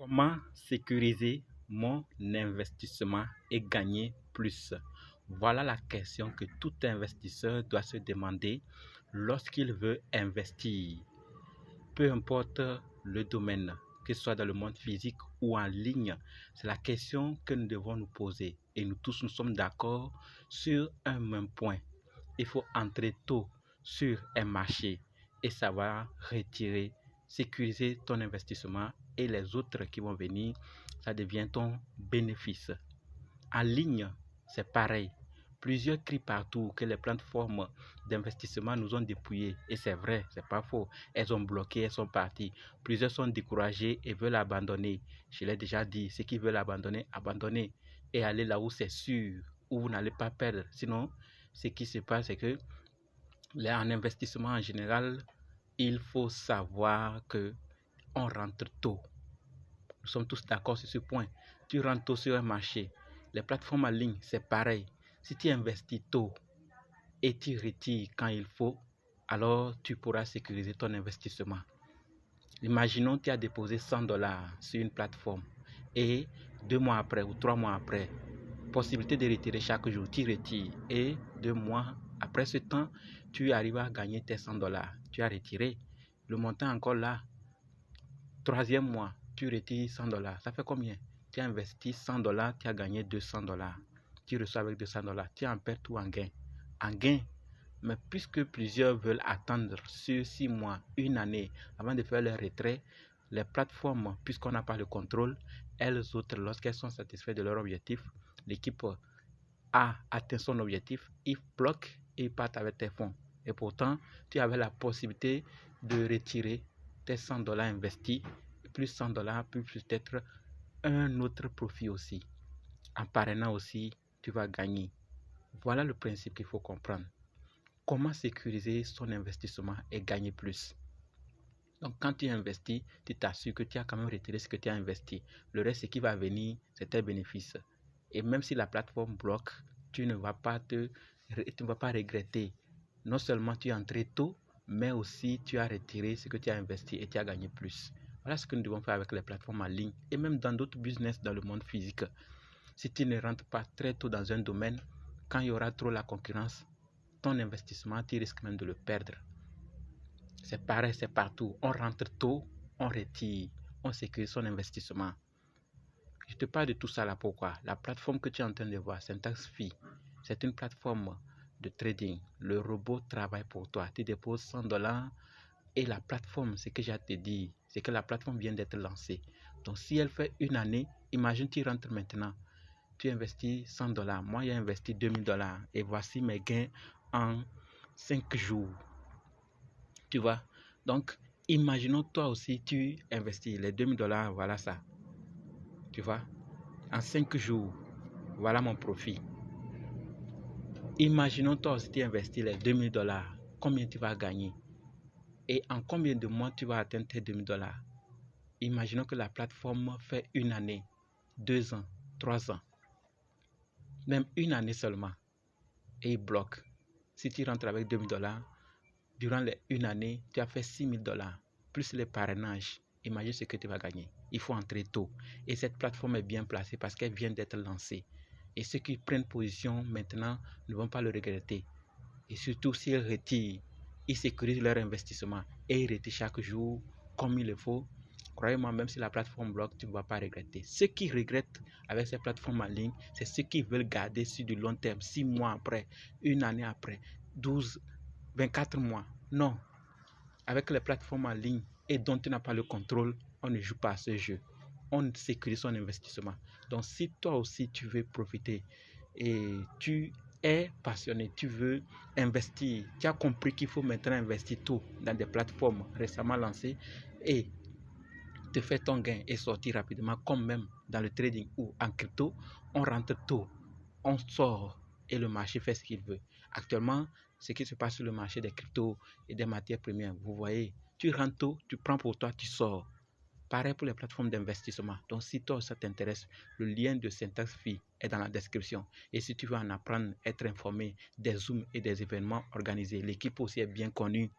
Comment sécuriser mon investissement et gagner plus? Voilà la question que tout investisseur doit se demander lorsqu'il veut investir. Peu importe le domaine, que ce soit dans le monde physique ou en ligne, c'est la question que nous devons nous poser. Et nous tous, nous sommes d'accord sur un même point. Il faut entrer tôt sur un marché et savoir retirer, sécuriser ton investissement et les autres qui vont venir, ça devient ton bénéfice. En ligne, c'est pareil. Plusieurs crient partout que les plateformes d'investissement nous ont dépouillés. Et c'est vrai, c'est pas faux. Elles ont bloqué, elles sont parties. Plusieurs sont découragés et veulent abandonner. Je l'ai déjà dit, ceux qui veulent abandonner, abandonner. Et aller là où c'est sûr, où vous n'allez pas perdre. Sinon, ce qui se passe, c'est que en investissement en général, il faut savoir que on rentre tôt. Nous sommes tous d'accord sur ce point. Tu rentres tôt sur un marché. Les plateformes en ligne, c'est pareil. Si tu investis tôt et tu retires quand il faut, alors tu pourras sécuriser ton investissement. Imaginons que tu as déposé $100 sur une plateforme et 2 mois après ou 3 mois après, possibilité de retirer chaque jour, tu retires et 2 mois après ce temps, tu arrives à gagner tes $100. Tu as retiré le montant encore là. Troisième mois, tu retires $100. Ça fait combien? Tu as investi $100, tu as gagné $200. Tu reçois avec $200. Tu es en perte ou en gain? En gain. Mais puisque plusieurs veulent attendre sur 6 mois, une année, avant de faire leur retrait, les plateformes, puisqu'on n'a pas le contrôle, elles autres, lorsqu'elles sont satisfaites de leur objectif, l'équipe a atteint son objectif, ils bloquent et ils partent avec tes fonds. Et pourtant, tu avais la possibilité de retirer tes $100 investis, plus $100, plus peut-être un autre profit aussi. En parrainant aussi, tu vas gagner. Voilà le principe qu'il faut comprendre. Comment sécuriser son investissement et gagner plus? Donc, quand tu investis, tu t'assures que tu as quand même retiré ce que tu as investi. Le reste, ce qui va venir, c'est tes bénéfices. Et même si la plateforme bloque, tu ne vas pas regretter. Non seulement tu es entré tôt, mais aussi tu as retiré ce que tu as investi et tu as gagné plus. Voilà ce que nous devons faire avec les plateformes en ligne et même dans d'autres business dans le monde physique. Si tu ne rentres pas très tôt dans un domaine, quand il y aura trop la concurrence, ton investissement, tu risques même de le perdre. C'est pareil, c'est partout. On rentre tôt, on retire, on sécurise son investissement. Je te parle de tout ça là pourquoi? La plateforme que tu es en train de voir, SyntaxFi, c'est une plateforme de trading. Le robot travaille pour toi. Tu déposes $100 et la plateforme, ce que j'ai à te dire, c'est que la plateforme vient d'être lancée. Donc si elle fait une année, imagine tu rentres maintenant. Tu investis $100. Moi, j'ai investi $2000 et voici mes gains en 5 jours. Tu vois? Donc, imaginons toi aussi, tu investis les $2000, voilà ça. Tu vois? En 5 jours, voilà mon profit. Imaginons toi aussi, tu investis les $2000, combien tu vas gagner? Et en combien de mois tu vas atteindre tes $2000? Imaginons que la plateforme fait une année, 2 ans, 3 ans, même une année seulement, et il bloque. Si tu rentres avec $2000, durant une année, tu as fait $6000, plus les parrainages. Imagine ce que tu vas gagner. Il faut entrer tôt. Et cette plateforme est bien placée parce qu'elle vient d'être lancée. Et ceux qui prennent position maintenant ne vont pas le regretter. Et surtout, s'ils retirent, ils sécurisent leur investissement et ils retirent chaque jour comme il le faut. Croyez-moi, même si la plateforme bloque, tu ne vas pas regretter. Ceux qui regrettent avec ces plateformes en ligne, c'est ceux qui veulent garder sur du long terme, 6 mois après, une année après, 12, 24 mois. Non. Avec les plateformes en ligne et dont tu n'as pas le contrôle, on ne joue pas à ce jeu. On sécurise son investissement. Donc, si toi aussi tu veux profiter et tu es passionné, tu veux investir, tu as compris qu'il faut maintenant investir tout dans des plateformes récemment lancées et te faire ton gain et sortir rapidement, comme même dans le trading ou en crypto, on rentre tôt, on sort et le marché fait ce qu'il veut. Actuellement, ce qui se passe sur le marché des cryptos et des matières premières, vous voyez, tu rentres tôt, tu prends pour toi, tu sors. Pareil pour les plateformes d'investissement. Donc, si toi, ça t'intéresse, le lien de SyntaxFi est dans la description. Et si tu veux en apprendre, être informé des Zooms et des événements organisés, l'équipe aussi est bien connue.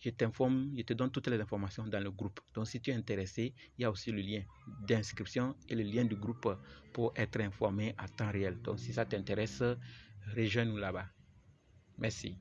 je t'informe, je te donne toutes les informations dans le groupe. Donc si tu es intéressé, il y a aussi le lien d'inscription et le lien du groupe pour être informé à temps réel. Donc si ça t'intéresse, rejoins-nous là-bas. Merci.